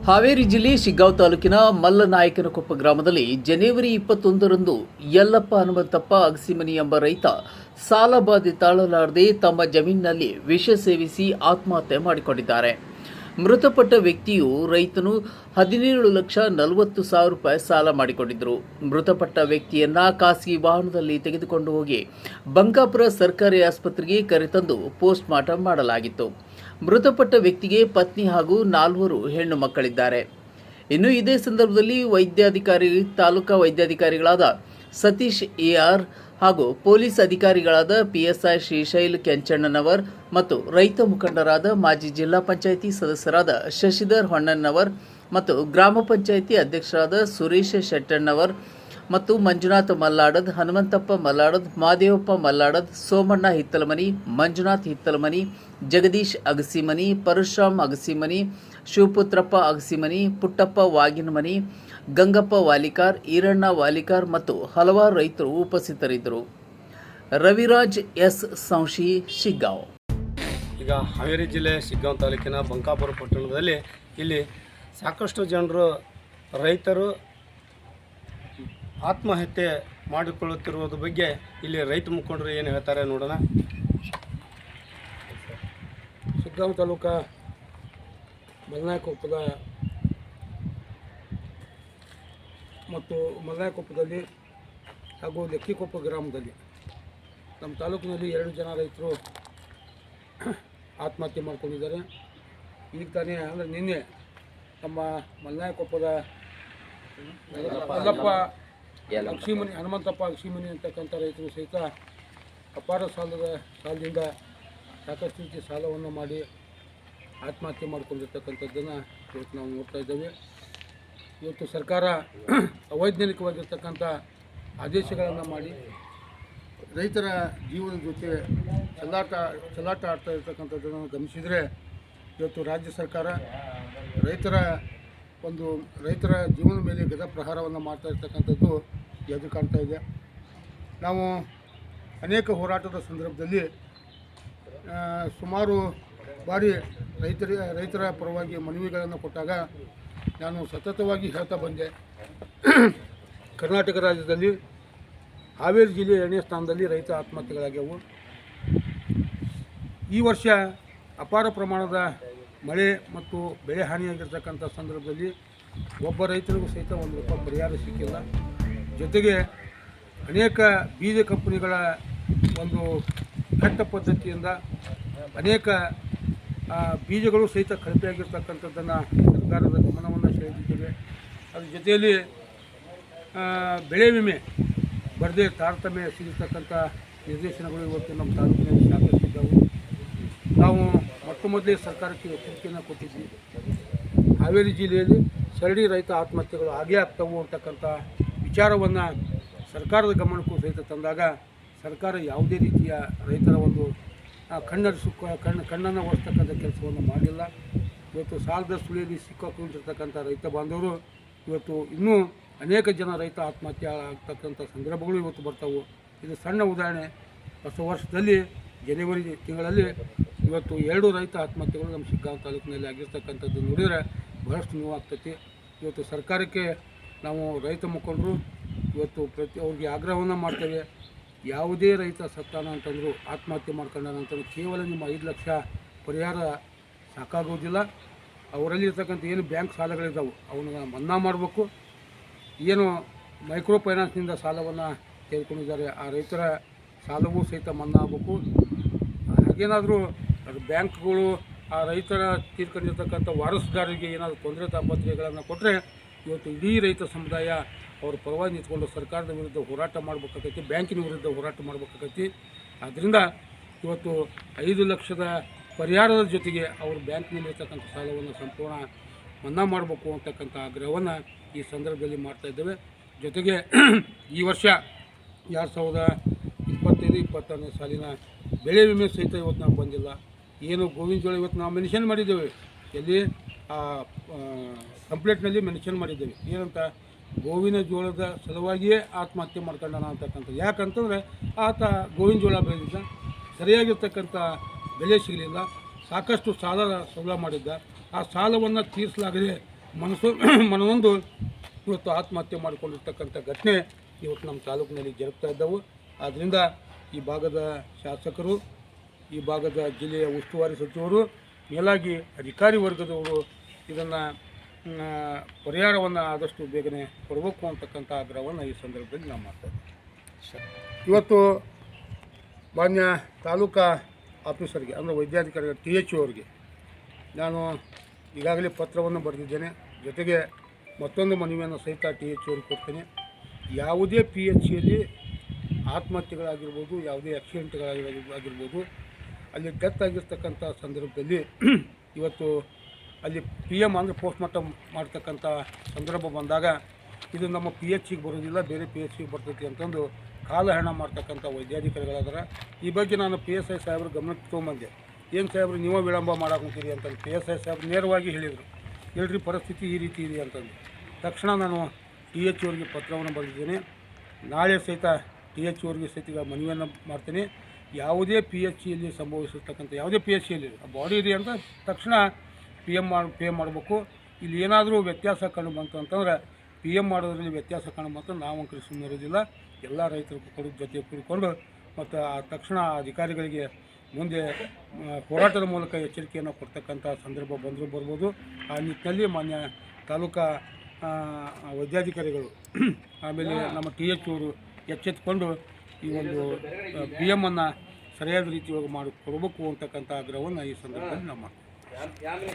ಹಾವೇರಿ ಜಿಲ್ಲೆ ಶಿಗ್ಗಾಂವ್ ತಾಲೂಕಿನ ಮಲ್ಲನಾಯಕನಕೊಪ್ಪ ಗ್ರಾಮದಲ್ಲಿ ಜನವರಿ 21ರಂದು ಯಲ್ಲಪ್ಪ ಹನುಮಂತಪ್ಪ ಅಗಸಿಮನಿ ಎಂಬ ರೈತ ಸಾಲ ಬಾಧೆ ತಾಳಲಾರದೆ ತಮ್ಮ ಜಮೀನಿನಲ್ಲಿ ವಿಷ ಸೇವಿಸಿ ಆತ್ಮಹತ್ಯೆ ಮಾಡಿಕೊಂಡಿದ್ದಾರೆ. ಮೃತಪಟ್ಟ ವ್ಯಕ್ತಿಯು ರೈತನು 17,40,000 ರೂಪಾಯಿ ಸಾಲ ಮಾಡಿಕೊಂಡಿದ್ದರು. ಮೃತಪಟ್ಟ ವ್ಯಕ್ತಿಯನ್ನ ಖಾಸಗಿ ವಾಹನದಲ್ಲಿ ತೆಗೆದುಕೊಂಡು ಹೋಗಿ ಬಂಕಾಪುರ ಸರ್ಕಾರಿ ಆಸ್ಪತ್ರೆಗೆ ಕರೆತಂದು ಪೋಸ್ಟ್ ಮಾರ್ಟಂ ಮಾಡಲಾಗಿತ್ತು. ಮೃತಪಟ್ಟ ವ್ಯಕ್ತಿಗೆ ಪತ್ನಿ ಹಾಗೂ 4 ಹೆಣ್ಣು ಮಕ್ಕಳಿದ್ದಾರೆ. ಇನ್ನು ಇದೇ ಸಂದರ್ಭದಲ್ಲಿ ತಾಲೂಕಾ ವೈದ್ಯಾಧಿಕಾರಿಗಳಾದ ಸತೀಶ್ ಎಆರ್ ಹಾಗೂ ಪೊಲೀಸ್ ಅಧಿಕಾರಿಗಳಾದ ಪಿಎಸ್ಐ ಶ್ರೀಶೈಲ್ ಕೆಂಚಣ್ಣನವರ್ ಮತ್ತು ರೈತ ಮುಖಂಡರಾದ ಮಾಜಿ ಜಿಲ್ಲಾ ಪಂಚಾಯಿತಿ ಸದಸ್ಯರಾದ ಶಶಿಧರ್ ಹೊನ್ನಣ್ಣನವರ್ ಮತ್ತು ಗ್ರಾಮ ಪಂಚಾಯಿತಿ ಅಧ್ಯಕ್ಷರಾದ ಸುರೇಶ್ ಶೆಟ್ಟಣ್ಣನವರ್ ಮತ್ತು ಮಂಜುನಾಥ್ ಮಲ್ಲಾಡದ್, ಹನುಮಂತಪ್ಪ ಮಲ್ಲಾಡದ್, ಮಾದೇವಪ್ಪ ಮಲ್ಲಾಡದ್, ಸೋಮಣ್ಣ ಹಿತ್ತಲಮನಿ, ಮಂಜುನಾಥ್ ಹಿತ್ತಲಮನಿ, ಜಗದೀಶ್ ಅಗಸಿಮನಿ, ಪರಶುರಾಮ್ ಅಗಸಿಮನಿ, ಶಿವಪುತ್ರಪ್ಪ ಅಗಸಿಮನಿ, ಪುಟ್ಟಪ್ಪ ವಾಗಿನಮನಿ, ಗಂಗಪ್ಪ ವಾಲಿಕಾರ್, ಈರಣ್ಣ ವಾಲಿಕಾರ್ ಮತ್ತು ಹಲವಾರು ರೈತರು ಉಪಸ್ಥಿತರಿದ್ದರು. ರವಿರಾಜ್ ಎಸ್ ಸಂಶಿ, ಶಿಗ್ಗಾಂವ್. ಈಗ ಹಾವೇರಿ ಜಿಲ್ಲೆ ಶಿಗ್ಗಾಂವ್ ತಾಲೂಕಿನ ಬಂಕಾಪುರ ಪಟ್ಟಣದಲ್ಲಿ ಇಲ್ಲಿ ಸಾಕಷ್ಟು ಜನರು ರೈತರು ಆತ್ಮಹತ್ಯೆ ಮಾಡಿಕೊಳ್ಳುತ್ತಿರುವುದರ ಬಗ್ಗೆ ಇಲ್ಲಿ ರೈತ ಮುಖಂಡರು ಏನು ಹೇಳ್ತಾರೆ ನೋಡೋಣ. ಶಿಗ್ಗಾಂವ್ ತಾಲೂಕು ಮಲ್ಲನಾಯಕನಕೊಪ್ಪದ ಮತ್ತು ಮಲ್ಲನಾಯಕನಕೊಪ್ಪದಲ್ಲಿ ಹಾಗೂ ಲೆಕ್ಕಿಕೊಪ್ಪ ಗ್ರಾಮದಲ್ಲಿ ನಮ್ಮ ತಾಲೂಕಿನಲ್ಲಿ 2 ಜನ ರೈತರು ಆತ್ಮಹತ್ಯೆ ಮಾಡ್ಕೊಂಡಿದ್ದಾರೆ. ಈಗ ತಾನೇ ಅಂದರೆ ನಿನ್ನೆ ನಮ್ಮ ಮಲ್ಲನಾಯಕನಕೊಪ್ಪದ ಯಲ್ಲಪ್ಪ ಅಗಸಿಮನಿ, ಹನುಮಂತಪ್ಪ ಅಗಸಿಮನಿ ಅಂತಕ್ಕಂಥ ರೈತರು ಸಹಿತ ಅಪಾರ ಸಾಲದಿಂದ ಸಾಕಷ್ಟು ರೀತಿ ಸಾಲವನ್ನು ಮಾಡಿ ಆತ್ಮಹತ್ಯೆ ಮಾಡಿಕೊಂಡಿರ್ತಕ್ಕಂಥದ್ದನ್ನು ಇವತ್ತು ನಾವು ನೋಡ್ತಾ ಇದ್ದೇವೆ. ಇವತ್ತು ಸರ್ಕಾರ ಅವೈಜ್ಞಾನಿಕವಾಗಿರ್ತಕ್ಕಂಥ ಆದೇಶಗಳನ್ನು ಮಾಡಿ ರೈತರ ಜೀವನದ ಜೊತೆ ಚೆಲ್ಲಾಟ ಆಡ್ತಾ ಇರ್ತಕ್ಕಂಥದ್ದನ್ನು ಗಮನಿಸಿದರೆ ಇವತ್ತು ರಾಜ್ಯ ಸರ್ಕಾರ ರೈತರ ಜೀವನದ ಮೇಲೆ ಗದ ಪ್ರಹಾರವನ್ನು ಮಾಡ್ತಾ ಇರ್ತಕ್ಕಂಥದ್ದು ಎದ್ದು ಕಾಣ್ತಾ ಇದೆ. ನಾವು ಅನೇಕ ಹೋರಾಟದ ಸಂದರ್ಭದಲ್ಲಿ ಸುಮಾರು ಬಾರಿ ರೈತರ ಪರವಾಗಿ ಮನವಿಗಳನ್ನು ಕೊಟ್ಟಾಗ ನಾನು ಸತತವಾಗಿ ಹೇಳ್ತಾ ಬಂದೆ, ಕರ್ನಾಟಕ ರಾಜ್ಯದಲ್ಲಿ ಹಾವೇರಿ ಜಿಲ್ಲೆ 2ನೇ ಸ್ಥಾನದಲ್ಲಿ ರೈತ ಆತ್ಮಹತ್ಯೆಗಳಾಗ್ಯವು. ಈ ವರ್ಷ ಅಪಾರ ಪ್ರಮಾಣದ ಮಳೆ ಮತ್ತು ಬೆಳೆ ಹಾನಿಯಾಗಿರ್ತಕ್ಕಂಥ ಸಂದರ್ಭದಲ್ಲಿ ಒಬ್ಬ ರೈತರಿಗೂ ಸಹಿತ 1 ರೂಪಾಯಿ ಪರಿಹಾರ ಸಿಕ್ಕಿಲ್ಲ. ಜೊತೆಗೆ ಅನೇಕ ಬೀಜ ಕಂಪನಿಗಳ ಒಂದು ಕೆಟ್ಟ ಪದ್ಧತಿಯಿಂದ ಅನೇಕ ಬೀಜಗಳು ಸಹಿತ ಕಳಪೆಯಾಗಿರ್ತಕ್ಕಂಥದ್ದನ್ನು ಸರ್ಕಾರದ ಗಮನವನ್ನು ಸೆಳೆದಿದ್ದೇವೆ. ಅದ್ರ ಜೊತೆಯಲ್ಲಿ ಬೆಳೆ ವಿಮೆ ಬರದೇ ತಾರತಮ್ಯ ಸಿಗತಕ್ಕಂಥ ನಿರ್ದೇಶನಗಳು ಇವತ್ತು ನಮ್ಮ ತಾಲೂಕಿನಲ್ಲಿ ಸಾಕಷ್ಟಿದ್ದವು. ನಾವು ಮೊದಲೇ ಸರ್ಕಾರಕ್ಕೆ ಎಚ್ಚರಿಕೆಯನ್ನು ಕೊಟ್ಟಿದ್ವಿ, ಹಾವೇರಿ ಜಿಲ್ಲೆಯಲ್ಲಿ ಸರಳಿ ರೈತ ಆತ್ಮಹತ್ಯೆಗಳು ಆಗೇ ಆಗ್ತವೆ ಅಂತಕ್ಕಂಥ ವಿಚಾರವನ್ನು ಸರ್ಕಾರದ ಗಮನಕ್ಕೂ ಸಹಿತ ತಂದಾಗ ಸರ್ಕಾರ ಯಾವುದೇ ರೀತಿಯ ರೈತರ ಒಂದು ಕಣ್ಣನ್ನು ಒರೆಸ್ತಕ್ಕಂಥ ಕೆಲಸವನ್ನು ಮಾಡಿಲ್ಲ. ಇವತ್ತು ಸಾಲದ ಸುಳಿಯಲ್ಲಿ ಸಿಕ್ಕಾಕೊಂಡಿರ್ತಕ್ಕಂಥ ರೈತ ಬಾಂಧವರು ಇವತ್ತು ಇನ್ನೂ ಅನೇಕ ಜನ ರೈತ ಆತ್ಮಹತ್ಯೆ ಆಗ್ತಕ್ಕಂಥ ಸಂದರ್ಭಗಳು ಇವತ್ತು ಬರ್ತಾವೆ. ಇದು ಸಣ್ಣ ಉದಾಹರಣೆ. ಹೊಸ ವರ್ಷದಲ್ಲಿ ಜನವರಿ ತಿಂಗಳಲ್ಲಿ ಇವತ್ತು 2 ರೈತ ಆತ್ಮಹತ್ಯೆಗಳು ನಮ್ಮ ಶಿಗ್ಗಾಂವ್ ತಾಲೂಕಿನಲ್ಲಿ ಆಗಿರ್ತಕ್ಕಂಥದ್ದು ನೋಡಿದರೆ ಬಹಳಷ್ಟು ನೋವಾಗ್ತೈತಿ. ಇವತ್ತು ಸರ್ಕಾರಕ್ಕೆ ನಾವು ರೈತ ಮುಖಂಡರು ಇವತ್ತು ಅವ್ರಿಗೆ ಆಗ್ರಹವನ್ನು ಮಾಡ್ತೇವೆ. ಯಾವುದೇ ರೈತ ಸತ್ತಾನ ಅಂತಂದರೂ ಆತ್ಮಹತ್ಯೆ ಮಾಡ್ಕೊಂಡಾನ ಅಂತಂದ್ರೆ ಕೇವಲ ನಿಮ್ಮ 5 ಲಕ್ಷ ಪರಿಹಾರ ಸಾಕಾಗೋದಿಲ್ಲ. ಅವರಲ್ಲಿ ಇರ್ತಕ್ಕಂಥ ಏನು ಬ್ಯಾಂಕ್ ಸಾಲಗಳಿದ್ದಾವೆ ಅವನ್ನ ಮನ್ನಾ ಮಾಡಬೇಕು. ಏನು ಮೈಕ್ರೋ ಫೈನಾನ್ಸ್ನಿಂದ ಸಾಲವನ್ನು ತೆಗೆದುಕೊಂಡಿದ್ದಾರೆ ಆ ರೈತರ ಸಾಲವೂ ಸಹಿತ ಮನ್ನಾ ಆಗಬೇಕು. ಹಾಗೇನಾದರೂ ಅದು ಬ್ಯಾಂಕ್ಗಳು ಆ ರೈತರ ತೀರ್ಕೊಂಡಿರ್ತಕ್ಕಂಥ ವಾರಸುದಾರರಿಗೆ ಏನಾದರೂ ತೊಂದರೆ ತಾಪತ್ರೆಗಳನ್ನು ಕೊಟ್ಟರೆ ಇವತ್ತು ಇಡೀ ರೈತ ಸಮುದಾಯ ಅವ್ರ ಪರವಾಗಿ ನಿಂತ್ಕೊಂಡು ಸರ್ಕಾರದ ವಿರುದ್ಧ ಹೋರಾಟ ಮಾಡಬೇಕಾಗೈತಿ, ಬ್ಯಾಂಕಿನ ವಿರುದ್ಧ ಹೋರಾಟ ಮಾಡಬೇಕಾಗೈತಿ. ಆದ್ದರಿಂದ ಇವತ್ತು 5 ಲಕ್ಷದ ಪರಿಹಾರದ ಜೊತೆಗೆ ಅವರು ಬ್ಯಾಂಕ್ನಲ್ಲಿರ್ತಕ್ಕಂಥ ಸಾಲವನ್ನು ಸಂಪೂರ್ಣ ಮನ್ನಾ ಮಾಡಬೇಕು ಅಂತಕ್ಕಂಥ ಆಗ್ರಹವನ್ನು ಈ ಸಂದರ್ಭದಲ್ಲಿ ಮಾಡ್ತಾಯಿದ್ದೇವೆ. ಜೊತೆಗೆ ಈ ವರ್ಷ 2025-26ನೇ ಸಾಲಿನ ಬೆಳೆ ವಿಮೆ ಸಹಿತ ಇವತ್ತು ನಾವು ಬಂದಿಲ್ಲ. ಏನು ಗೋವಿನ ಜೋಳ ಇವತ್ತು ನಾವು ಮೆನ್ಷನ್ ಮಾಡಿದ್ದೇವೆ, ಎಲ್ಲಿ ಕಂಪ್ಲೇಂಟ್ನಲ್ಲಿ ಮೆನ್ಷನ್ ಮಾಡಿದ್ದೇವೆ ಏನಂತ, ಗೋವಿನ ಜೋಳದ ಸಲುವಾಗಿಯೇ ಆತ್ಮಹತ್ಯೆ ಮಾಡ್ಕೊಂಡಾನ ಅಂತಕ್ಕಂಥದ್ದು. ಯಾಕಂತಂದರೆ ಆತ ಗೋವಿನ ಜೋಳ ಬೆಳೆದಿದ್ದ, ಸರಿಯಾಗಿರ್ತಕ್ಕಂಥ ಬೆಲೆ ಸಿಗಲಿಲ್ಲ, ಸಾಕಷ್ಟು ಸಾಲ ಮಾಡಿದ್ದ. ಆ ಸಾಲವನ್ನು ತೀರಿಸಲಾಗದೆ ಮನನೊಂದು ಇವತ್ತು ಆತ್ಮಹತ್ಯೆ ಮಾಡಿಕೊಂಡಿರ್ತಕ್ಕಂಥ ಘಟನೆ ಇವತ್ತು ನಮ್ಮ ತಾಲೂಕಿನಲ್ಲಿ ಜರುಗ್ತಾ ಇದ್ದವು. ಆದ್ದರಿಂದ ಈ ಭಾಗದ ಶಾಸಕರು, ಈ ಭಾಗದ ಜಿಲ್ಲೆಯ ಉಸ್ತುವಾರಿ ಸಚಿವರು, ಮೇಲಾಗಿ ಅಧಿಕಾರಿ ವರ್ಗದವರು ಇದನ್ನು ಪರಿಹಾರವನ್ನು ಆದಷ್ಟು ಬೇಗನೆ ಕೊಡಬೇಕು ಅಂತಕ್ಕಂಥ ಆಗ್ರಹವನ್ನು ಈ ಸಂದರ್ಭದಲ್ಲಿ ನಾವು ಮಾಡ್ತಾ ಇದ್ದೀವಿ. ಇವತ್ತು ಮಾನ್ಯ ತಾಲೂಕಾ ಆಫೀಸರ್ಗೆ ಅಂದರೆ ವೈದ್ಯಾಧಿಕಾರಿಗಳ THO ಅವರಿಗೆ ನಾನು ಈಗಾಗಲೇ ಪತ್ರವನ್ನು ಬರೆದಿದ್ದೇನೆ. ಜೊತೆಗೆ ಮತ್ತೊಂದು ಮನವಿಯನ್ನು ಸಹಿತ THO ಅವರಿಗೆ ಕೊಡ್ತೇನೆ. ಯಾವುದೇ PHCಯಲ್ಲಿ ಆತ್ಮಹತ್ಯೆಗಳಾಗಿರ್ಬೋದು, ಯಾವುದೇ ಆಕ್ಸಿಡೆಂಟ್ಗಳಾಗಿರ್ಬೋದು, ಅಲ್ಲಿ ಡೆತ್ ಆಗಿರ್ತಕ್ಕಂಥ ಸಂದರ್ಭದಲ್ಲಿ ಇವತ್ತು ಅಲ್ಲಿ PM ಅಂದರೆ ಪೋಸ್ಟ್ಮಾರ್ಟಮ್ ಮಾಡ್ತಕ್ಕಂಥ ಸಂದರ್ಭ ಬಂದಾಗ ಇದು ನಮ್ಮ PHCಗೆ ಬರೋದಿಲ್ಲ, ಬೇರೆ PHCಗೆ ಬರ್ತೈತಿ ಅಂತಂದು ಕಾಲಹರಣ ಮಾಡ್ತಕ್ಕಂಥ ವೈದ್ಯಾಧಿಕಾರಿಗಳಾದ್ರೆ ಈ ಬಗ್ಗೆ ನಾನು PSI ಸಾಹೇಬ್ರ ಗಮನಕ್ಕೆ ತೊಗೊಂಬಂದೆ. ಏನು ಸಾಹೇಬ್ರು ನೀವು ವಿಳಂಬ ಮಾಡಾಕೊಂತೀರಿ ಅಂತಂದು PSI ಸಾಹೇಬ್ರು ನೇರವಾಗಿ ಹೇಳಿದರು, ಹೇಳ್ರಿ ಪರಿಸ್ಥಿತಿ ಈ ರೀತಿ ಇದೆ ಅಂತಂದು. ತಕ್ಷಣ ನಾನು THO ಅವರಿಗೆ ಪತ್ರವನ್ನು ಬರೆದಿದ್ದೇನೆ. ನಾಳೆ ಸಹಿತ THO ಅವರಿಗೆ ಸಹಿತ ಮನವಿಯನ್ನು ಮಾಡ್ತೇನೆ. ಯಾವುದೇ PHCಯಲ್ಲಿ ಸಂಭವಿಸಿರ್ತಕ್ಕಂಥ ಯಾವುದೇ PHCಯಲ್ಲಿ ಬಾಡಿ ಇದೆ ಅಂತ ತಕ್ಷಣ PM ಮಾಡಬೇಕು. ಇಲ್ಲಿ ಏನಾದರೂ ವ್ಯತ್ಯಾಸ ಕಂಡು ಬಂತು ಅಂತಂದ್ರೆ PM ಮಾಡೋದ್ರಲ್ಲಿ ವ್ಯತ್ಯಾಸ ಕಂಡು ಬಂತು ನಾವು ಅಂಕರಿ ಸುಮ್ಮನೆ ಇರೋದಿಲ್ಲ. ಎಲ್ಲ ರೈತರು ಜೊತೆ ಕೂಡಿಕೊಂಡು ಮತ್ತು ತಕ್ಷಣ ಅಧಿಕಾರಿಗಳಿಗೆ ಮುಂದೆ ಹೋರಾಟದ ಮೂಲಕ ಎಚ್ಚರಿಕೆಯನ್ನು ಕೊಡ್ತಕ್ಕಂಥ ಸಂದರ್ಭ ಬರ್ಬೋದು. ಆ ನಿಟ್ಟಿನಲ್ಲಿ ಮಾನ್ಯ ತಾಲೂಕಾ ವೈದ್ಯಾಧಿಕಾರಿಗಳು ಆಮೇಲೆ ನಮ್ಮ THO ಅವರು ಎಚ್ಚೆತ್ತುಕೊಂಡು ಈ ಒಂದು PM ಸರಿಯಾದ ರೀತಿಯಾಗಿ ಮಾಡಿ ಕೊಡಬೇಕು ಅಂತಕ್ಕಂಥ ಆಗ್ರಹವನ್ನು ಈ ಸಂದರ್ಭದಲ್ಲಿ ನಾವು ಮಾಡ್ತೀವಿ.